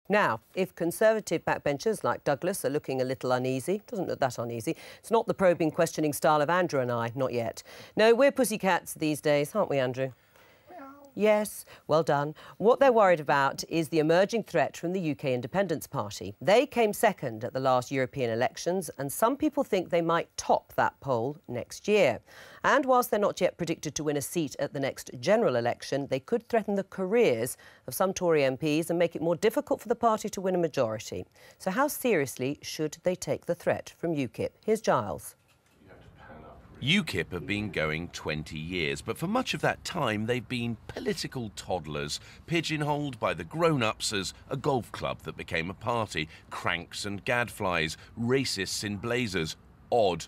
Now, if Conservative backbenchers like Douglas are looking a little uneasy, doesn't look that uneasy, it's not the probing, questioning style of Andrew and I, not yet. No, we're pussycats these days, aren't we, Andrew? Yes, well done. What they're worried about is the emerging threat from the UK Independence Party. They came second at the last European elections, and some people think they might top that poll next year. And whilst they're not yet predicted to win a seat at the next general election, they could threaten the careers of some Tory MPs and make it more difficult for the party to win a majority. So how seriously should they take the threat from UKIP? Here's Giles. UKIP have been going 20 years, but for much of that time they've been political toddlers, pigeonholed by the grown-ups as a golf club that became a party, cranks and gadflies, racists in blazers, odd.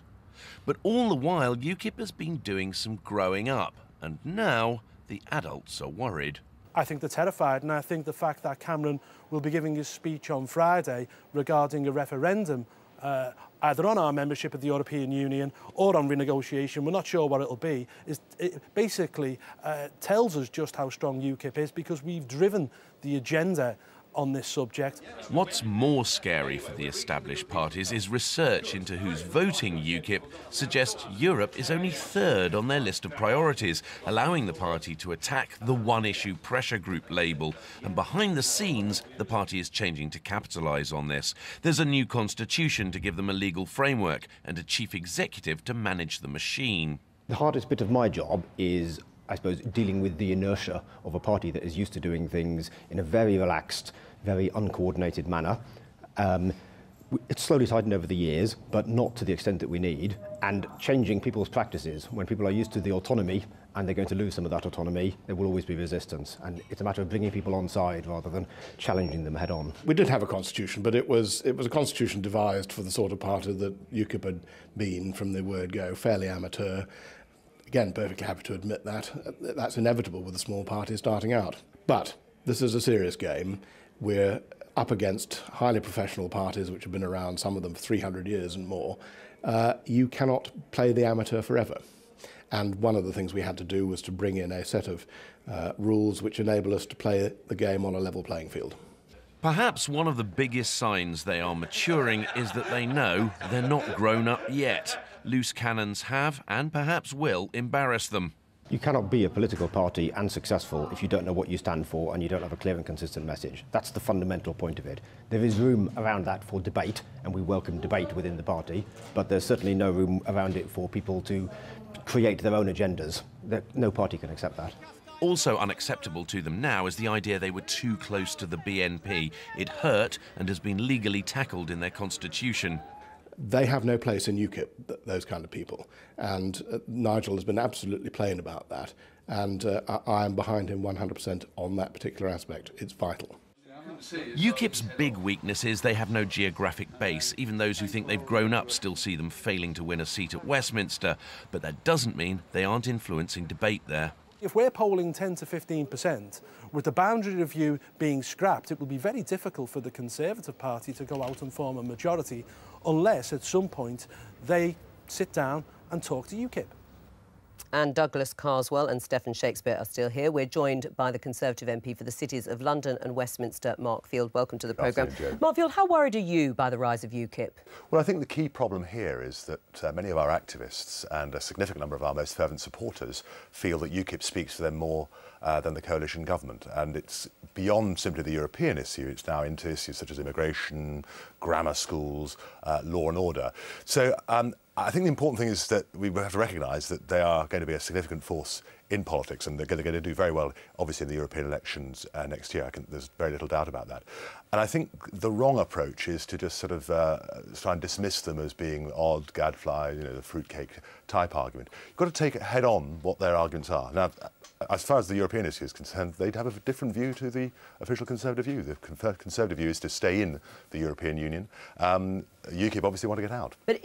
But all the while UKIP has been doing some growing up, and now the adults are worried. I think they're terrified, and I think the fact that Cameron will be giving his speech on Friday regarding a referendum either on our membership of the European Union or on renegotiation, we're not sure what it'll be, it basically tells us just how strong UKIP is, because we've driven the agenda on this subject. What's more scary for the established parties is research into who's voting UKIP suggests Europe is only third on their list of priorities, allowing the party to attack the one-issue pressure group label. And behind the scenes, the party is changing to capitalise on this. There's a new constitution to give them a legal framework and a chief executive to manage the machine. The hardest bit of my job is, I suppose, dealing with the inertia of a party that is used to doing things in a very relaxed, very uncoordinated manner. It's slowly tightened over the years, but not to the extent that we need, and changing people's practices. When people are used to the autonomy and they're going to lose some of that autonomy, there will always be resistance, and it's a matter of bringing people on side rather than challenging them head on. We did have a constitution, but it was a constitution devised for the sort of party that UKIP had been from the word go, fairly amateur. Again, perfectly happy to admit that. That's inevitable with a small party starting out. But this is a serious game. We're up against highly professional parties which have been around, some of them for 300 years and more. You cannot play the amateur forever. And one of the things we had to do was to bring in a set of rules which enable us to play the game on a level playing field. Perhaps one of the biggest signs they are maturing is that they know they're not grown up yet. Loose cannons have, and perhaps will, embarrass them. You cannot be a political party and successful if you don't know what you stand for and you don't have a clear and consistent message. That's the fundamental point of it. There is room around that for debate, and we welcome debate within the party, but there's certainly no room around it for people to create their own agendas. No party can accept that. Also unacceptable to them now is the idea they were too close to the BNP. It hurt and has been legally tackled in their constitution. They have no place in UKIP, those kind of people. And Nigel has been absolutely plain about that. And I am behind him 100% on that particular aspect. It's vital. UKIP's big weakness is they have no geographic base. Even those who think they've grown up still see them failing to win a seat at Westminster. But that doesn't mean they aren't influencing debate there. If we're polling 10 to 15%, with the boundary review being scrapped, it will be very difficult for the Conservative Party to go out and form a majority unless at some point they sit down and talk to UKIP. And Douglas Carswell and Stephen Shakespeare are still here. We're joined by the Conservative MP for the cities of London and Westminster, Mark Field. Welcome to the programme. Mark Field, how worried are you by the rise of UKIP? Well, I think the key problem here is that many of our activists and a significant number of our most fervent supporters feel that UKIP speaks to them more than the coalition government. And it's beyond simply the European issue. It's now into issues such as immigration, grammar schools, law and order. So I think the important thing is that we have to recognise that they are going to be a significant force in politics, and they're going to do very well, obviously, in the European elections next year. There's very little doubt about that. And I think the wrong approach is to just sort of try and dismiss them as being odd, gadfly, you know, the fruitcake type argument. You've got to take it head on what their arguments are. Now, as far as the European issue is concerned, they'd have a different view to the official Conservative view. The Conservative view is to stay in the European Union. UKIP obviously want to get out. But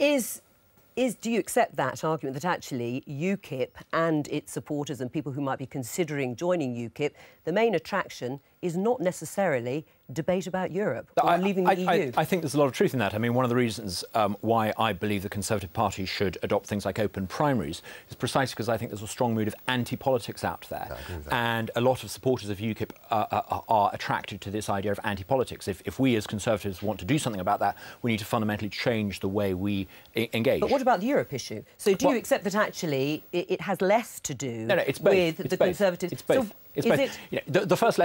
do you accept that argument that actually UKIP and its supporters and people who might be considering joining UKIP, the main attraction is not necessarily debate about Europe or leaving the EU. I think there's a lot of truth in that. I mean, one of the reasons why I believe the Conservative Party should adopt things like open primaries is precisely because I think there's a strong mood of anti-politics out there. And a lot of supporters of UKIP are attracted to this idea of anti-politics. If we as Conservatives want to do something about that, we need to fundamentally change the way we engage. But what about the Europe issue? So do you accept that actually it has less to do with the Conservatives? It's both. It's both. You know, the first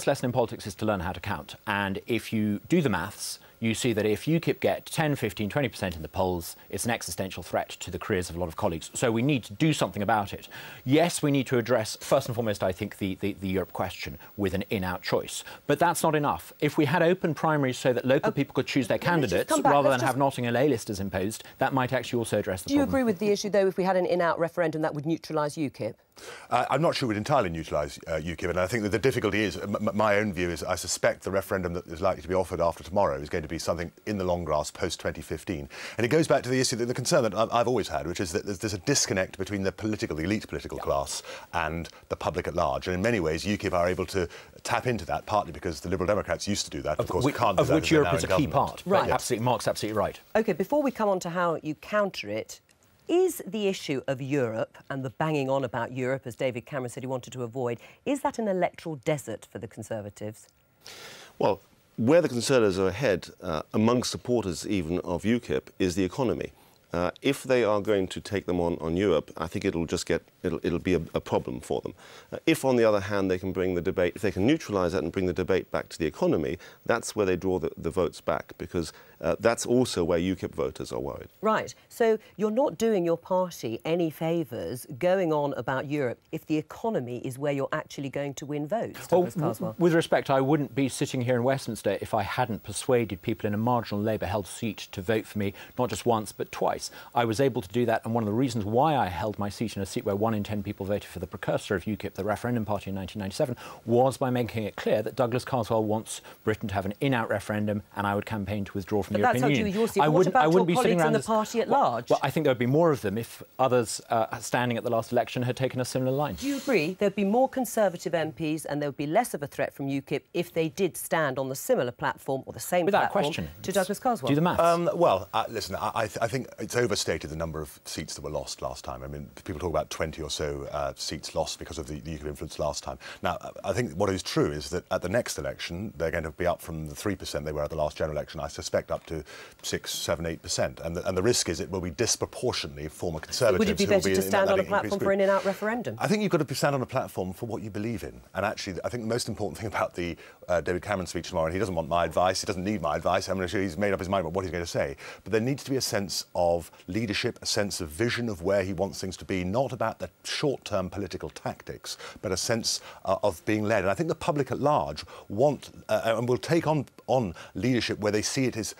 lesson in politics is to learn how to count. And if you do the maths, you see that if UKIP get 10, 15, 20% in the polls, it's an existential threat to the careers of a lot of colleagues. So we need to do something about it. Yes, we need to address, first and foremost, I think, the Europe question with an in-out choice. But that's not enough. If we had open primaries so that local people could choose their candidates rather than have Nottingham A-listers imposed, that might actually also address the problem. Do you agree with the issue, though, if we had an in-out referendum that would neutralise UKIP? I'm not sure we'd entirely neutralise UKIP, and I think that the difficulty is, my own view is, I suspect the referendum that is likely to be offered after tomorrow is going to be something in the long grass post-2015. And it goes back to the issue, the concern that I've always had, which is that there's a disconnect between the elite political class and the public at large. And in many ways, UKIP are able to tap into that, partly because the Liberal Democrats used to do that. Of course, can't do that. Of which Europe is a key part. Right. Absolutely, Mark's absolutely right. OK, before we come on to how you counter it, is the issue of Europe and the banging on about Europe, as David Cameron said he wanted to avoid, is that an electoral desert for the Conservatives? Well, where the Conservatives are ahead, amongst supporters even of UKIP, is the economy. If they are going to take them on Europe, I think it'll be a problem for them. If, on the other hand, they can bring the debate, if they can neutralise that and bring the debate back to the economy, that's where they draw the votes back, because that's also where UKIP voters are worried. Right. So you're not doing your party any favours going on about Europe if the economy is where you're actually going to win votes, Douglas Carswell. With respect, I wouldn't be sitting here in Westminster if I hadn't persuaded people in a marginal Labour-held seat to vote for me, not just once, but twice. I was able to do that, and one of the reasons why I held my seat in a seat where 1 in 10 people voted for the precursor of UKIP, the referendum party in 1997, was by making it clear that Douglas Carswell wants Britain to have an in-out referendum, and I would campaign to withdraw from the European Union. What about your colleagues in the party at large? Well, I think there would be more of them if others standing at the last election had taken a similar line. Do you agree there'd be more Conservative MPs and there would be less of a threat from UKIP if they did stand on the similar platform or the same platform to Douglas Carswell? Do the maths. Listen, I think it's overstated the number of seats that were lost last time. I mean, people talk about 20 or so seats lost because of the UKIP influence last time. Now, I think what is true is that at the next election, they're going to be up from the 3% they were at the last general election, I suspect up to 6, 7, 8%. And the risk is it will be disproportionately former Conservatives. Would it be better to stand on a platform for an in-out referendum? I think you've got to stand on a platform for what you believe in. And actually, I think the most important thing about the David Cameron speech tomorrow, and he doesn't want my advice, he doesn't need my advice, I'm sure he's made up his mind about what he's going to say, but there needs to be a sense of leadership, a sense of vision of where he wants things to be, not about the short-term political tactics, but a sense of being led. And I think the public at large want and will take on leadership where they see it as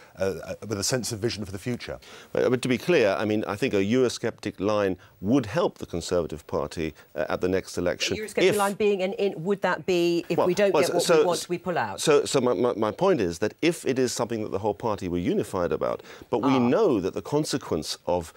with a sense of vision for the future. But to be clear, I mean, I think a Eurosceptic line would help the Conservative Party at the next election. The Eurosceptic line being would that be if we don't get what we want, we pull out? So my point is that if it is something that the whole party were unified about, but we know that the consequence of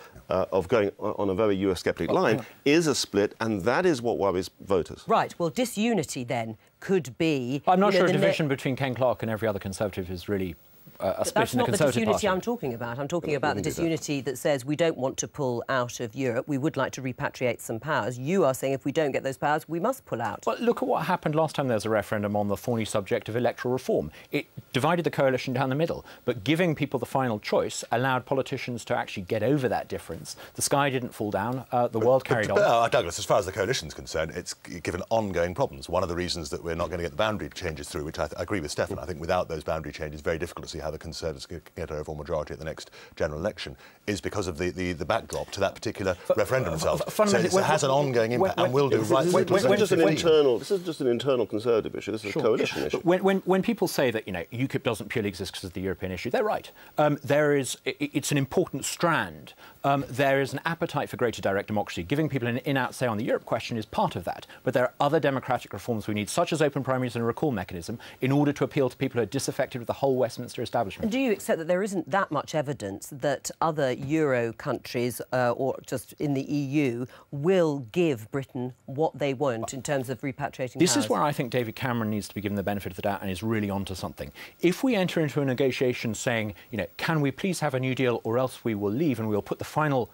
going on a very Eurosceptic line is a split, and that is what worries voters. Right. Well, disunity then could be. I'm not sure a division between Ken Clarke and every other Conservative is really a split in the Conservative Party. That's not the disunity I'm talking about. I'm talking about the disunity that says we don't want to pull out of Europe. We would like to repatriate some powers. You are saying if we don't get those powers, we must pull out. Well, look at what happened last time there was a referendum on the thorny subject of electoral reform. It divided the coalition down the middle, but giving people the final choice allowed politicians to actually get over that difference. The sky didn't fall down. The world carried on. Douglas, as far as the coalition's concerned, it's given ongoing problems. One of the reasons that we're not going to get the boundary changes through, which I agree with Stefan, I think without those boundary changes, it's very difficult to see how the Conservatives can get an overall majority at the next general election, is because of the backdrop to that particular referendum result. So it has an ongoing impact and will do right through to 2015. This is just an internal Conservative issue. This is a coalition issue. When people say that, you know, UKIP doesn't purely exist because of the European issue, they're right. It's an important strand. There is an appetite for greater direct democracy. Giving people an in-out say on the Europe question is part of that. But there are other democratic reforms we need, such as open primaries and a recall mechanism, in order to appeal to people who are disaffected with the whole Westminster establishment. And do you accept that there isn't that much evidence that other Euro countries or just in the EU will give Britain what they want in terms of repatriating This powers? is where I think David Cameron needs to be given the benefit of the doubt and is really onto something. If we enter into a negotiation saying, you know, can we please have a new deal or else we will leave and we'll put the final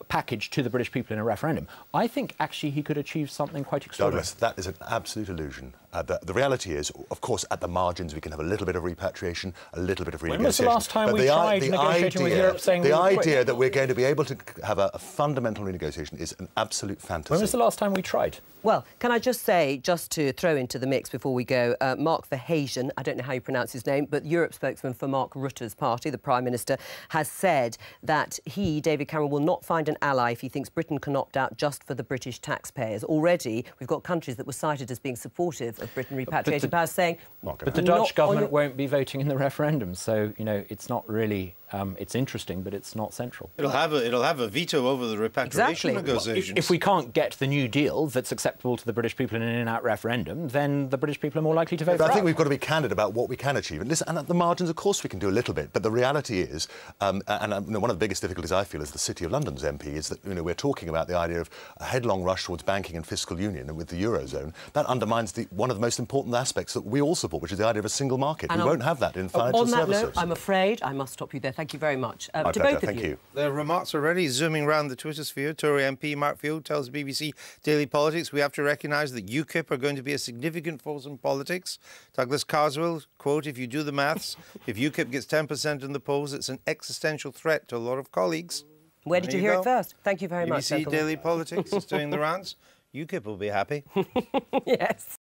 package to the British people in a referendum, I think actually he could achieve something quite extraordinary. Douglas, that is an absolute illusion. The reality is, of course, at the margins we can have a little bit of repatriation, a little bit of renegotiation. When was the last time we tried negotiating with Europe saying the idea that we're going to be able to have a fundamental renegotiation is an absolute fantasy. When was the last time we tried? Well, can I just say, just to throw into the mix before we go, Mark Verheyen, I don't know how you pronounce his name, but Europe spokesman for Mark Rutte's party, the Prime Minister, has said that he, David Cameron, will not find an ally if he thinks Britain can opt out just for the British taxpayers. Already, we've got countries that were cited as being supportive of Britain repatriating powers saying... But the Dutch government won't be voting in the referendum, so, you know, it's not really... it's interesting, but it's not central. It'll have a veto over the repatriation negotiations. If we can't get the new deal that's acceptable to the British people in an in-out referendum, then the British people are more likely to vote for I think we've got to be candid about what we can achieve. And listen, and at the margins, of course, we can do a little bit. But the reality is, you know, one of the biggest difficulties I feel as the City of London's MP is that, you know, we're talking about the idea of a headlong rush towards banking and fiscal union and with the Eurozone. That undermines one of the most important aspects that we all support, which is the idea of a single market. And we won't have that in financial services. On that note, I'm afraid I must stop you there. Thank you very much. My to pleasure. both of Thank you. Their remarks already zooming around the Twitter sphere. Tory MP Mark Field tells BBC Daily Politics we have to recognise that UKIP are going to be a significant force in politics. Douglas Carswell, quote, if you do the maths, if UKIP gets 10% in the polls, it's an existential threat to a lot of colleagues. Where did you hear it first? Thank you very much. BBC Daily Politics is doing the rounds. UKIP will be happy. Yes.